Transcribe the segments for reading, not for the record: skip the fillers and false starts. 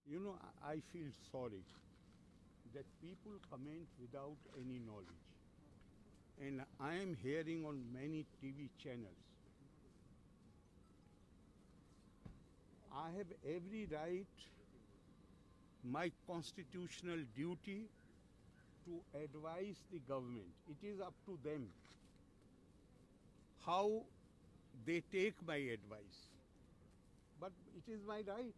You know, I feel sorry that people comment without any knowledge. And I am hearing on many TV channels. I have every right, my constitutional duty, to advise the government. It is up to them how they take my advice. But it is my right.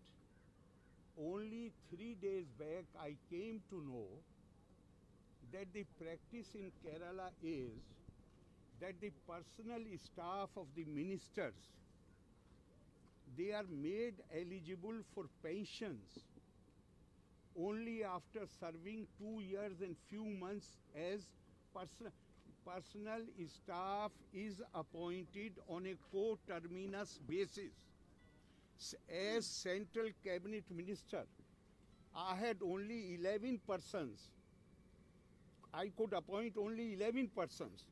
Only 3 days back I came to know that the practice in Kerala is that the personal staff of the ministers, they are made eligible for pensions only after serving 2 years and few months as personal staff is appointed on a co-terminus basis. As central cabinet minister, I had only 11 persons. I could appoint only 11 persons.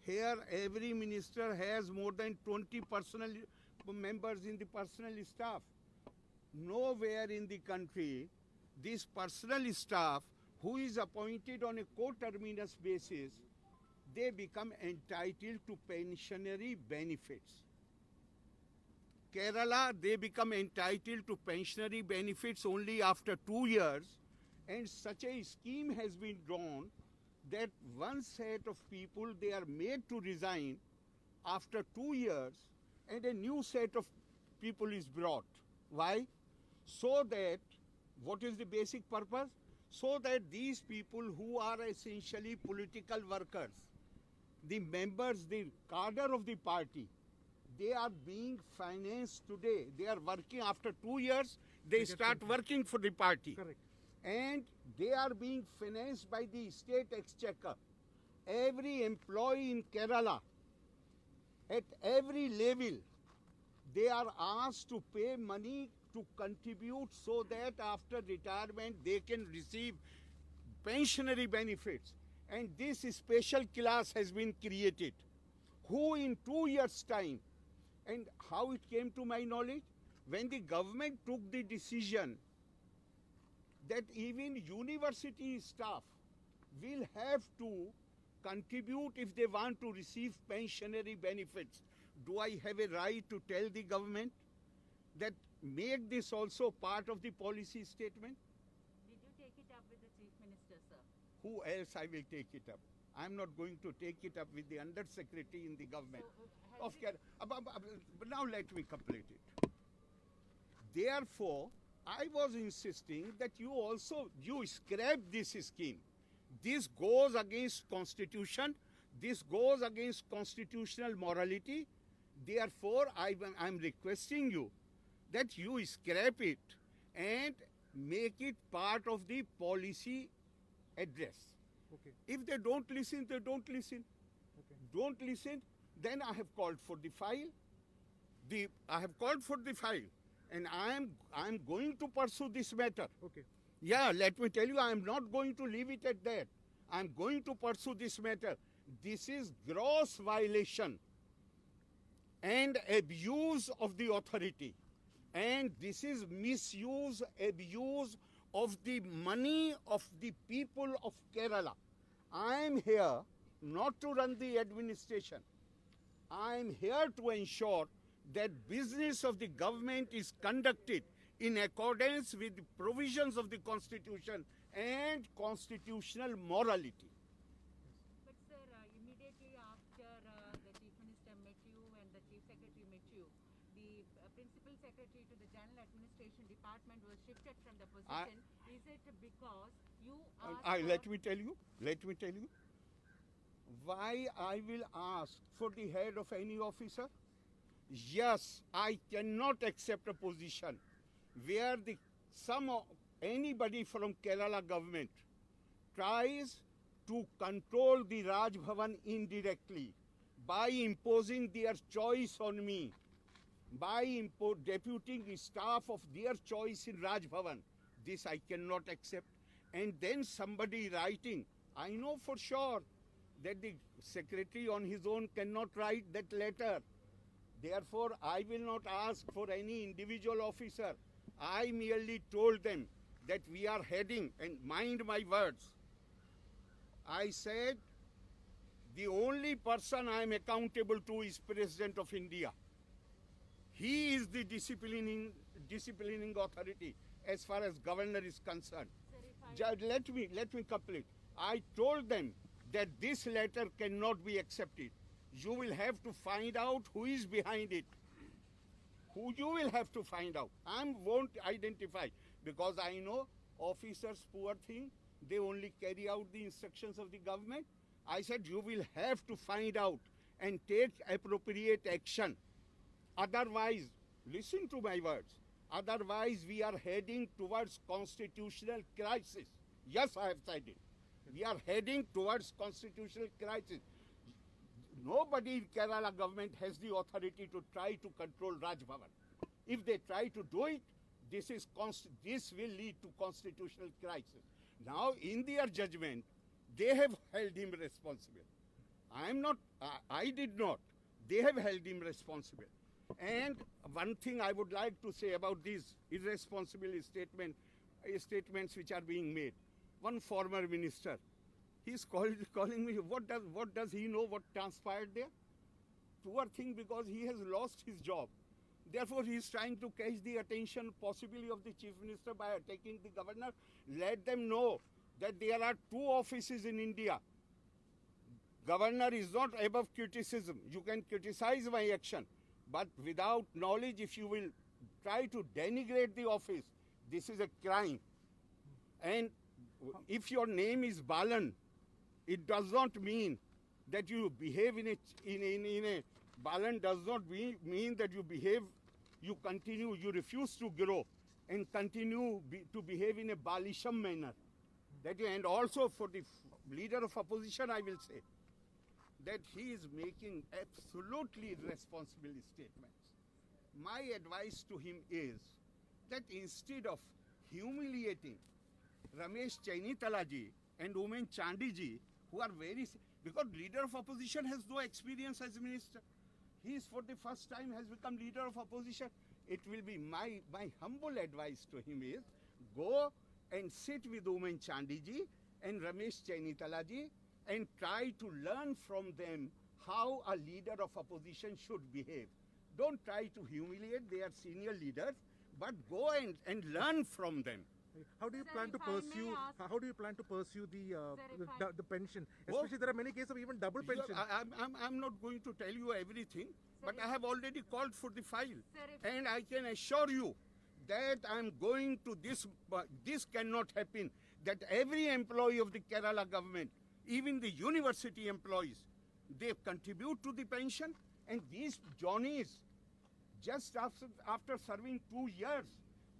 Here, every minister has more than 20 personal members in the personal staff. Nowhere in the country, this personal staff, who is appointed on a co-terminus basis, they become entitled to pensionary benefits. Kerala, they become entitled to pensionary benefits only after 2 years, and such a scheme has been drawn that one set of people, they are made to resign after 2 years, and a new set of people is brought. Why? So that, what is the basic purpose? So that these people who are essentially political workers, the members, the cadre of the party, they are being financed today. They are working after 2 years, they start working for the party. Correct. And they are being financed by the state exchequer. Every employee in Kerala, at every level, they are asked to pay money to contribute so that after retirement they can receive pensionary benefits. And this special class has been created, who in 2 years' time, and how it came to my knowledge, when the government took the decision that even university staff will have to contribute if they want to receive pensionary benefits. Do I have a right to tell the government that make this also part of the policy statement? Did you take it up with the Chief Minister, sir? Who else I will take it up? I'm not going to take it up with the Undersecretary in the government. But now let me complete it. Therefore, I was insisting that you scrap this scheme. This goes against Constitution. This goes against constitutional morality. Therefore, I'm requesting you that you scrap it and make it part of the policy address. Okay. If they don't listen, they don't listen. Okay. Don't listen, then I have called for the file. I have called for the file, and I am going to pursue this matter. Okay. Yeah, let me tell you, I am not going to leave it at that. I am going to pursue this matter. This is gross violation and abuse of the authority. And this is misuse, abuse of the money of the people of Kerala. I am here not to run the administration. I am here to ensure that business of the government is conducted in accordance with the provisions of the Constitution and constitutional morality. But sir, immediately after the Chief Minister met you and the Chief Secretary met you, the Principal Secretary to the General Administration Department was shifted from the position. Is it because you are... Let me tell you, why I will ask for the head of any officer? Yes, I cannot accept a position where anybody from Kerala government tries to control the Raj Bhavan indirectly by imposing their choice on me, by deputing the staff of their choice in Raj Bhavan. This I cannot accept. And then somebody writing, I know for sure that the secretary on his own cannot write that letter. Therefore, I will not ask for any individual officer. I merely told them that we are heading, and mind my words, I said the only person I am accountable to is President of India. He is the disciplining authority as far as governor is concerned. Let me complete. I told them that this letter cannot be accepted. You will have to find out who is behind it. Who you will have to find out. I won't identify, because I know officers, poor thing, they only carry out the instructions of the government. I said you will have to find out and take appropriate action. Otherwise, listen to my words, otherwise we are heading towards constitutional crisis. Yes, I have said it. We are heading towards constitutional crisis. Nobody in Kerala government has the authority to try to control Raj Bhavan. If they try to do it, this will lead to constitutional crisis. Now, in their judgment, they have held him responsible. I did not. They have held him responsible. And one thing I would like to say about these irresponsible statements which are being made. One former minister, he's calling me, what does he know what transpired there? Poor thing, because he has lost his job. Therefore, he is trying to catch the attention possibly of the chief minister by attacking the governor. Let them know that there are two offices in India. Governor is not above criticism. You can criticize my action, but without knowledge, if you will try to denigrate the office, this is a crime. And if your name is Balan, it does not mean that you behave in a Balan does not mean that you behave, you refuse to grow and continue to behave in a Balisham manner. And also for the leader of opposition, I will say that he is making absolutely irresponsible statements. My advice to him is that instead of humiliating Ramesh Chainitalaji and Oommen Chandiji, who are because leader of opposition has no experience as minister. He is for the first time has become leader of opposition. It will be my humble advice to him is, go and sit with Oommen Chandiji and Ramesh Chainitalaji and try to learn from them how a leader of opposition should behave. Don't try to humiliate their senior leaders, but go and learn from them. How do you plan to pursue? How do you plan to pursue the pension? Especially, there are many cases of even double pension. I'm not going to tell you everything, but I have already called for the file, and I can assure you that I'm going to this. This cannot happen. That every employee of the Kerala government, even the university employees, they contribute to the pension, and these Johnnies, just after serving 2 years,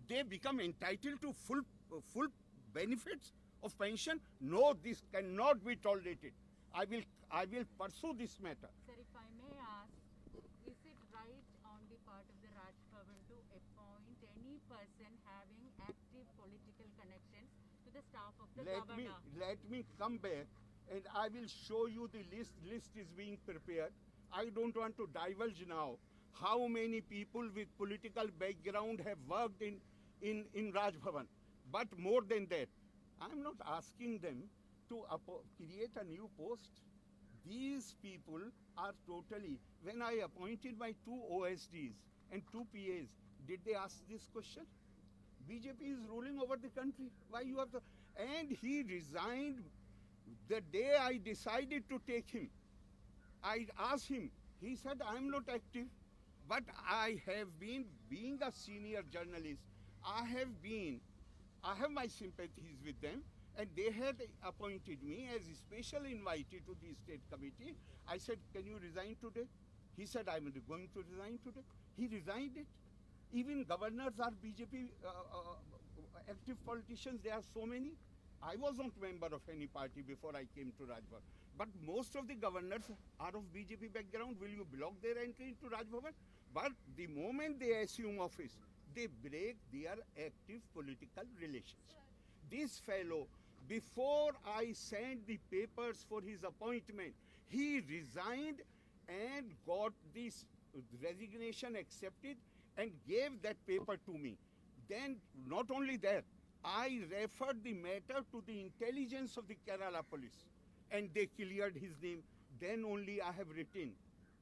they become entitled to full benefits of pension. No, this cannot be tolerated. I will pursue this matter. Sir, if I may ask, is it right on the part of the Raj Bhavan to appoint any person having active political connections to the staff of the governor? Let me come back and I will show you the list. List is being prepared. I don't want to divulge now how many people with political background have worked in Raj Bhavan. But more than that, I'm not asking them to create a new post. These people are totally, when I appointed my 2 OSDs and 2 PAs, did they ask this question? BJP is ruling over the country. Why you have to? And he resigned the day I decided to take him. I asked him, he said, I'm not active. But I have been, being a senior journalist, I have my sympathies with them, and they had appointed me as a special invitee to the state committee. I said, can you resign today? He said, I'm going to resign today. He resigned it. Even governors are BJP active politicians. There are so many. I was not member of any party before I came to Raj Bhavan. But most of the governors are of BJP background. Will you block their entry into Raj Bhavan? But the moment they assume office, they break their active political relations. This fellow, before I sent the papers for his appointment, he resigned and got this resignation accepted and gave that paper to me. Then, not only that, I referred the matter to the intelligence of the Kerala police and they cleared his name. Then only I have written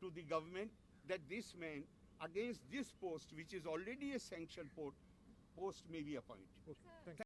to the government that this man against this post, which is already a sanctioned post, may be appointed. Okay. Thank you.